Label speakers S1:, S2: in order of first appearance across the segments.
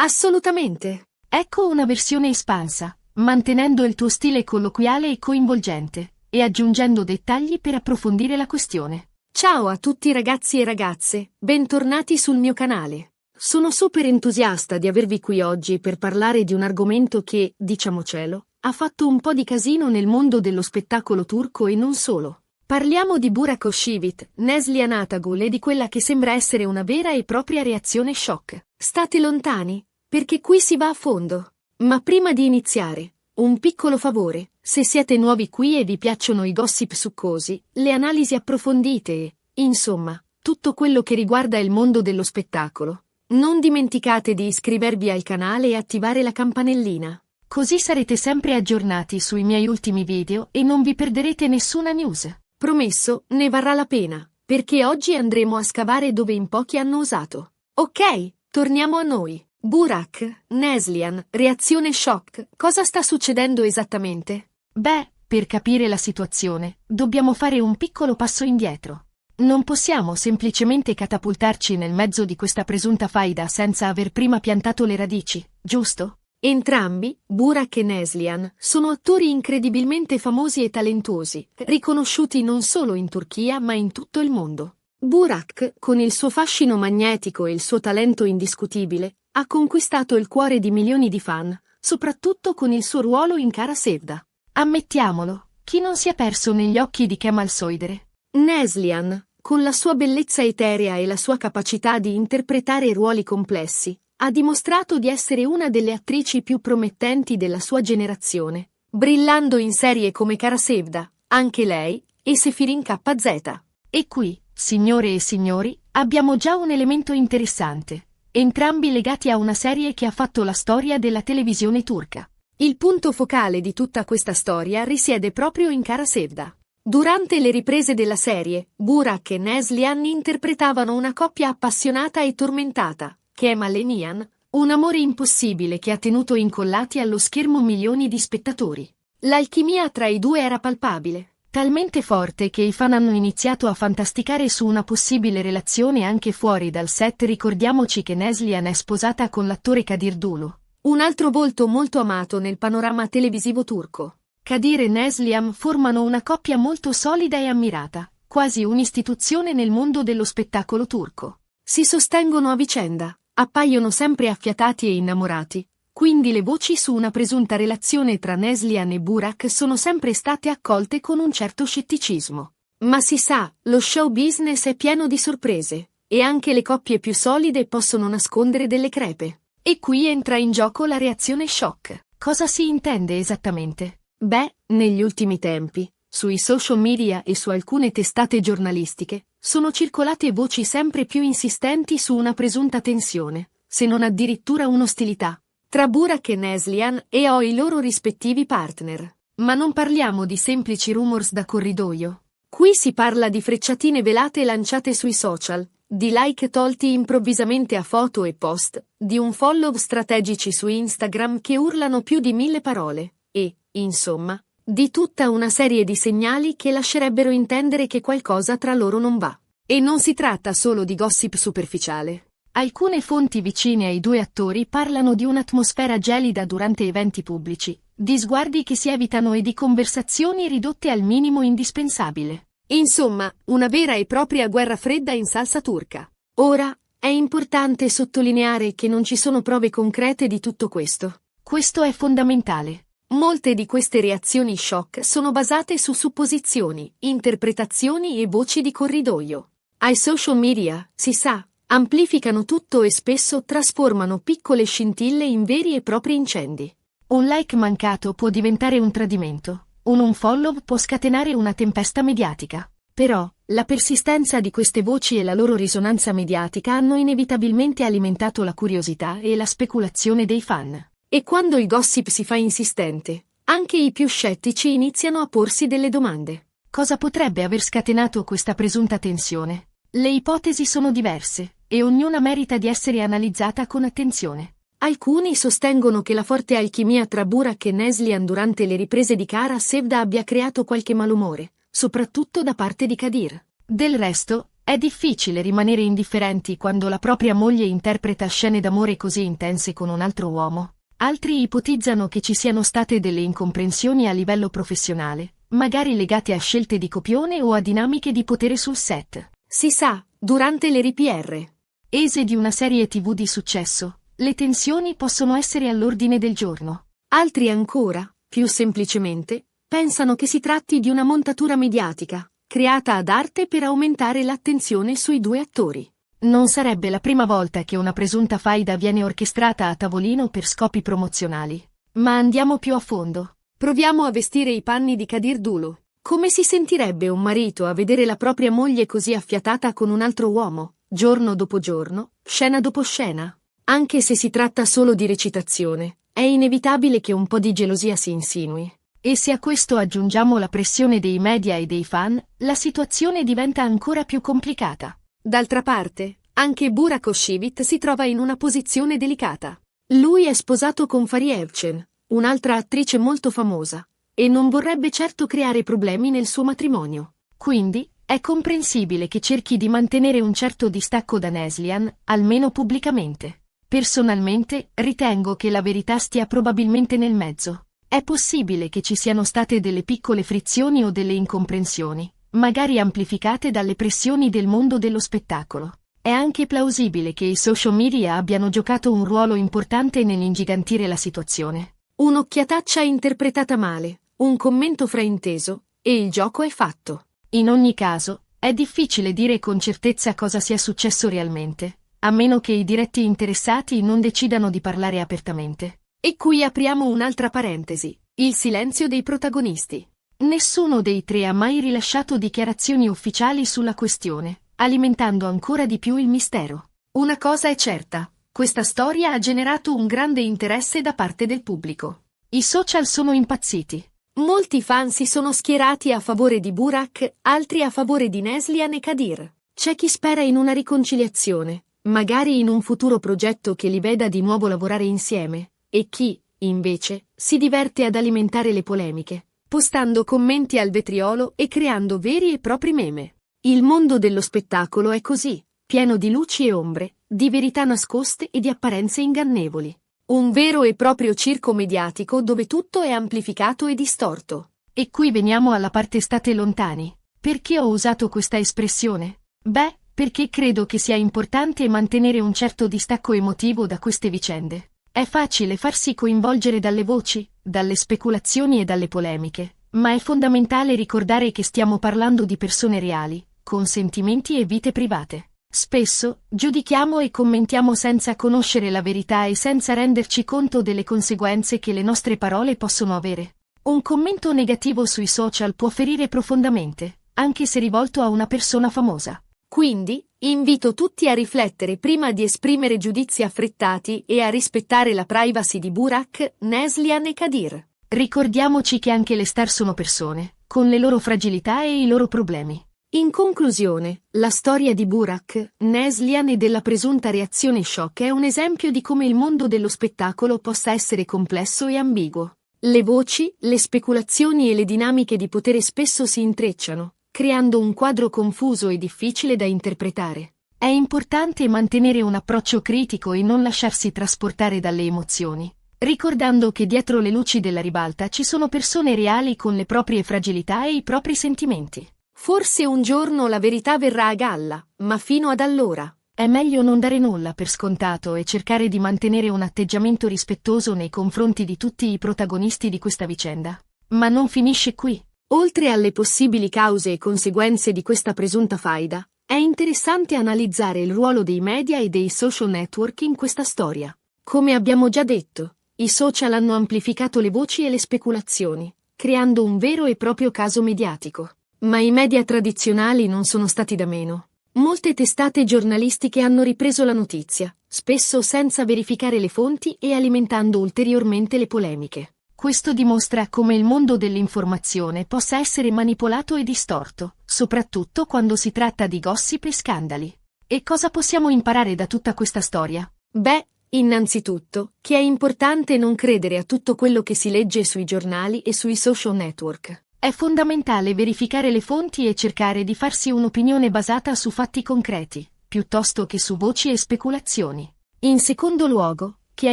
S1: Assolutamente.
S2: Ecco una versione espansa, mantenendo il tuo stile colloquiale e coinvolgente, e aggiungendo dettagli per approfondire la questione.
S1: Ciao a tutti ragazzi e ragazze, bentornati sul mio canale. Sono super entusiasta di avervi qui oggi per parlare di un argomento che, diciamocelo, ha fatto un po' di casino nel mondo dello spettacolo turco e non solo. Parliamo di Burak Özçivit, Neslihan Atagul e di quella che sembra essere una vera e propria reazione shock. State lontani, perché qui si va a fondo. Ma prima di iniziare, un piccolo favore, se siete nuovi qui e vi piacciono i gossip succosi, le analisi approfondite e, insomma, tutto quello che riguarda il mondo dello spettacolo, non dimenticate di iscrivervi al canale e attivare la campanellina.
S2: Così sarete sempre aggiornati sui miei ultimi video e non vi perderete nessuna news.
S1: Promesso, ne varrà la pena, perché oggi andremo a scavare dove in pochi hanno osato. Ok, torniamo a noi. Burak, Neslihan, reazione shock, cosa sta succedendo esattamente?
S2: Beh, per capire la situazione, dobbiamo fare un piccolo passo indietro. Non possiamo semplicemente catapultarci nel mezzo di questa presunta faida senza aver prima piantato le radici, giusto?
S1: Entrambi, Burak e Neslihan, sono attori incredibilmente famosi e talentuosi, riconosciuti non solo in Turchia ma in tutto il mondo. Burak, con il suo fascino magnetico e il suo talento indiscutibile, ha conquistato il cuore di milioni di fan, soprattutto con il suo ruolo in Kara Sevda.
S2: Ammettiamolo, chi non si è perso negli occhi di Kemal Soydere?
S1: Neslihan, con la sua bellezza eterea e la sua capacità di interpretare ruoli complessi, ha dimostrato di essere una delle attrici più promettenti della sua generazione, brillando in serie come Kara Sevda, anche lei, e Sefirin KZ.
S2: E qui, signore e signori, abbiamo già un elemento interessante, entrambi legati a una serie che ha fatto la storia della televisione turca.
S1: Il punto focale di tutta questa storia risiede proprio in Kara Sevda. Durante le riprese della serie, Burak e Neslihan interpretavano una coppia appassionata e tormentata, Kemal e Nihan, un amore impossibile che ha tenuto incollati allo schermo milioni di spettatori. L'alchimia tra i due era palpabile.
S2: Talmente forte che i fan hanno iniziato a fantasticare su una possibile relazione anche fuori dal set. Ricordiamoci che Neslihan è sposata con l'attore Kadir Dulu,
S1: un altro volto molto amato nel panorama televisivo turco.
S2: Kadir e Neslihan formano una coppia molto solida e ammirata, quasi un'istituzione nel mondo dello spettacolo turco.
S1: Si sostengono a vicenda, appaiono sempre affiatati e innamorati. Quindi le voci su una presunta relazione tra Neslihan e Burak sono sempre state accolte con un certo scetticismo. Ma si sa, lo show business è pieno di sorprese, e anche le coppie più solide possono nascondere delle crepe. E qui entra in gioco la reazione shock.
S2: Cosa si intende esattamente?
S1: Beh, negli ultimi tempi, sui social media e su alcune testate giornalistiche, sono circolate voci sempre più insistenti su una presunta tensione, se non addirittura un'ostilità, tra Burak e Neslihan e i loro rispettivi partner. Ma non parliamo di semplici rumors da corridoio. Qui si parla di frecciatine velate lanciate sui social, di like tolti improvvisamente a foto e post, di un follow strategici su Instagram che urlano più di 1000 parole, e, insomma, di tutta una serie di segnali che lascerebbero intendere che qualcosa tra loro non va. E non si tratta solo di gossip superficiale.
S2: Alcune fonti vicine ai due attori parlano di un'atmosfera gelida durante eventi pubblici, di sguardi che si evitano e di conversazioni ridotte al minimo indispensabile.
S1: Insomma, una vera e propria guerra fredda in salsa turca. Ora, è importante sottolineare che non ci sono prove concrete di tutto questo.
S2: Questo è fondamentale.
S1: Molte di queste reazioni shock sono basate su supposizioni, interpretazioni e voci di corridoio. Ai social media, si sa, amplificano tutto e spesso trasformano piccole scintille in veri e propri incendi.
S2: Un like mancato può diventare un tradimento, un unfollow può scatenare una tempesta mediatica. Però, la persistenza di queste voci e la loro risonanza mediatica hanno inevitabilmente alimentato la curiosità e la speculazione dei fan.
S1: E quando il gossip si fa insistente, anche i più scettici iniziano a porsi delle domande.
S2: Cosa potrebbe aver scatenato questa presunta tensione? Le ipotesi sono diverse, e ognuna merita di essere analizzata con attenzione.
S1: Alcuni sostengono che la forte alchimia tra Burak e Neslihan durante le riprese di Kara Sevda abbia creato qualche malumore, soprattutto da parte di Kadir.
S2: Del resto, È difficile rimanere indifferenti quando la propria moglie interpreta scene d'amore così intense con un altro uomo. Altri ipotizzano che ci siano state delle incomprensioni a livello professionale, magari legate a scelte di copione o a dinamiche di potere sul set.
S1: Si sa, durante le RPR.
S2: Ese di una serie TV di successo, le tensioni possono essere all'ordine del giorno.
S1: Altri ancora, più semplicemente, pensano che si tratti di una montatura mediatica, creata ad arte per aumentare l'attenzione sui due attori.
S2: Non sarebbe la prima volta che una presunta faida viene orchestrata a tavolino per scopi promozionali. Ma andiamo più a fondo.
S1: Proviamo a vestire i panni di Kadir Dulu. Come si sentirebbe un marito a vedere la propria moglie così affiatata con un altro uomo, giorno dopo giorno, scena dopo scena? Anche se si tratta solo di recitazione, è inevitabile che un po' di gelosia si insinui.
S2: E se a questo aggiungiamo la pressione dei media e dei fan, la situazione diventa ancora più complicata.
S1: D'altra parte, anche Burak Özçivit si trova in una posizione delicata. Lui è sposato con Fariye Evcen, un'altra attrice molto famosa, e non vorrebbe certo creare problemi nel suo matrimonio.
S2: Quindi, è comprensibile che cerchi di mantenere un certo distacco da Neslihan, almeno pubblicamente. Personalmente, ritengo che la verità stia probabilmente nel mezzo. È possibile che ci siano state delle piccole frizioni o delle incomprensioni, magari amplificate dalle pressioni del mondo dello spettacolo. È anche plausibile che i social media abbiano giocato un ruolo importante nell'ingigantire la situazione.
S1: Un'occhiataccia interpretata male, un commento frainteso, e il gioco è fatto.
S2: In ogni caso, è difficile dire con certezza cosa sia successo realmente, a meno che i diretti interessati non decidano di parlare apertamente.
S1: E qui apriamo un'altra parentesi, il silenzio dei protagonisti.
S2: Nessuno dei tre ha mai rilasciato dichiarazioni ufficiali sulla questione, alimentando ancora di più il mistero.
S1: Una cosa è certa, questa storia ha generato un grande interesse da parte del pubblico.
S2: I social sono impazziti.
S1: Molti fan si sono schierati a favore di Burak, altri a favore di Neslihan e Kadir. C'è chi spera in una riconciliazione, magari in un futuro progetto che li veda di nuovo lavorare insieme, e chi, invece, si diverte ad alimentare le polemiche, postando commenti al vetriolo e creando veri e propri meme. Il mondo dello spettacolo è così, pieno di luci e ombre, di verità nascoste e di apparenze ingannevoli. Un vero e proprio circo mediatico dove tutto è amplificato e distorto.
S2: E qui veniamo alla parte state lontani. Perché ho usato questa espressione? Beh, perché credo che sia importante mantenere un certo distacco emotivo da queste vicende. È facile farsi coinvolgere dalle voci, dalle speculazioni e dalle polemiche, ma è fondamentale ricordare che stiamo parlando di persone reali, con sentimenti e vite private. Spesso, giudichiamo e commentiamo senza conoscere la verità e senza renderci conto delle conseguenze che le nostre parole possono avere. Un commento negativo sui social può ferire profondamente, anche se rivolto a una persona famosa.
S1: Quindi, invito tutti a riflettere prima di esprimere giudizi affrettati e a rispettare la privacy di Burak, Neslihan e Kadir.
S2: Ricordiamoci che anche le star sono persone, con le loro fragilità e i loro problemi.
S1: In conclusione, la storia di Burak, Neslihan e della presunta reazione shock è un esempio di come il mondo dello spettacolo possa essere complesso e ambiguo. Le voci, le speculazioni e le dinamiche di potere spesso si intrecciano, creando un quadro confuso e difficile da interpretare.
S2: È importante mantenere un approccio critico e non lasciarsi trasportare dalle emozioni, ricordando che dietro le luci della ribalta ci sono persone reali con le proprie fragilità e i propri sentimenti.
S1: Forse un giorno la verità verrà a galla, ma fino ad allora
S2: è meglio non dare nulla per scontato e cercare di mantenere un atteggiamento rispettoso nei confronti di tutti i protagonisti di questa vicenda. Ma non finisce qui.
S1: Oltre alle possibili cause e conseguenze di questa presunta faida, è interessante analizzare il ruolo dei media e dei social network in questa storia. Come abbiamo già detto, i social hanno amplificato le voci e le speculazioni, creando un vero e proprio caso mediatico. Ma i media tradizionali non sono stati da meno. Molte testate giornalistiche hanno ripreso la notizia, spesso senza verificare le fonti e alimentando ulteriormente le polemiche.
S2: Questo dimostra come il mondo dell'informazione possa essere manipolato e distorto, soprattutto quando si tratta di gossip e scandali. E cosa possiamo imparare da tutta questa storia?
S1: Beh, innanzitutto, che è importante non credere a tutto quello che si legge sui giornali e sui social network.
S2: È fondamentale verificare le fonti e cercare di farsi un'opinione basata su fatti concreti, piuttosto che su voci e speculazioni. In secondo luogo, che è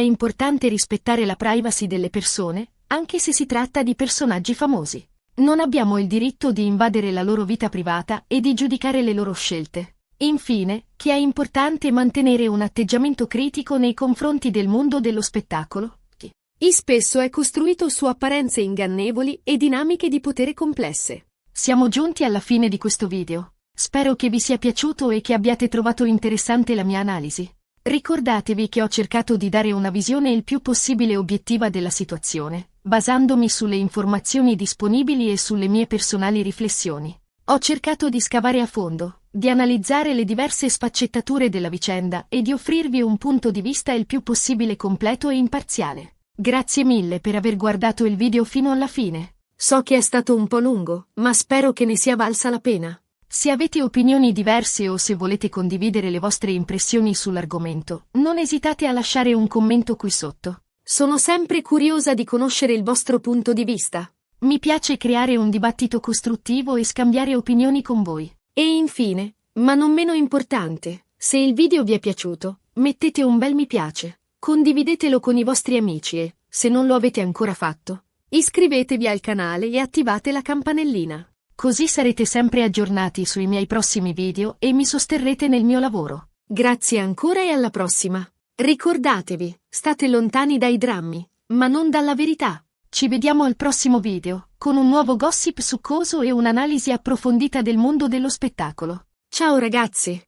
S2: importante rispettare la privacy delle persone, anche se si tratta di personaggi famosi. Non abbiamo il diritto di invadere la loro vita privata e di giudicare le loro scelte. Infine, che è importante mantenere un atteggiamento critico nei confronti del mondo dello spettacolo, che
S1: spesso è costruito su apparenze ingannevoli e dinamiche di potere complesse.
S2: Siamo giunti alla fine di questo video. Spero che vi sia piaciuto e che abbiate trovato interessante la mia analisi. Ricordatevi che ho cercato di dare una visione il più possibile obiettiva della situazione, basandomi sulle informazioni disponibili e sulle mie personali riflessioni. Ho cercato di scavare a fondo, di analizzare le diverse sfaccettature della vicenda e di offrirvi un punto di vista il più possibile completo e imparziale. Grazie mille per aver guardato il video fino alla fine.
S1: So che è stato un po' lungo, ma spero che ne sia valsa la pena.
S2: Se avete opinioni diverse o se volete condividere le vostre impressioni sull'argomento, non esitate a lasciare un commento qui sotto.
S1: Sono sempre curiosa di conoscere il vostro punto di vista.
S2: Mi piace creare un dibattito costruttivo e scambiare opinioni con voi.
S1: E infine, ma non meno importante, se il video vi è piaciuto, mettete un bel mi piace, condividetelo con i vostri amici e, se non lo avete ancora fatto, iscrivetevi al canale e attivate la campanellina.
S2: Così sarete sempre aggiornati sui miei prossimi video e mi sosterrete nel mio lavoro.
S1: Grazie ancora e alla prossima. Ricordatevi, state lontani dai drammi, ma non dalla verità.
S2: Ci vediamo al prossimo video, con un nuovo gossip succoso e un'analisi approfondita del mondo dello spettacolo.
S1: Ciao ragazzi!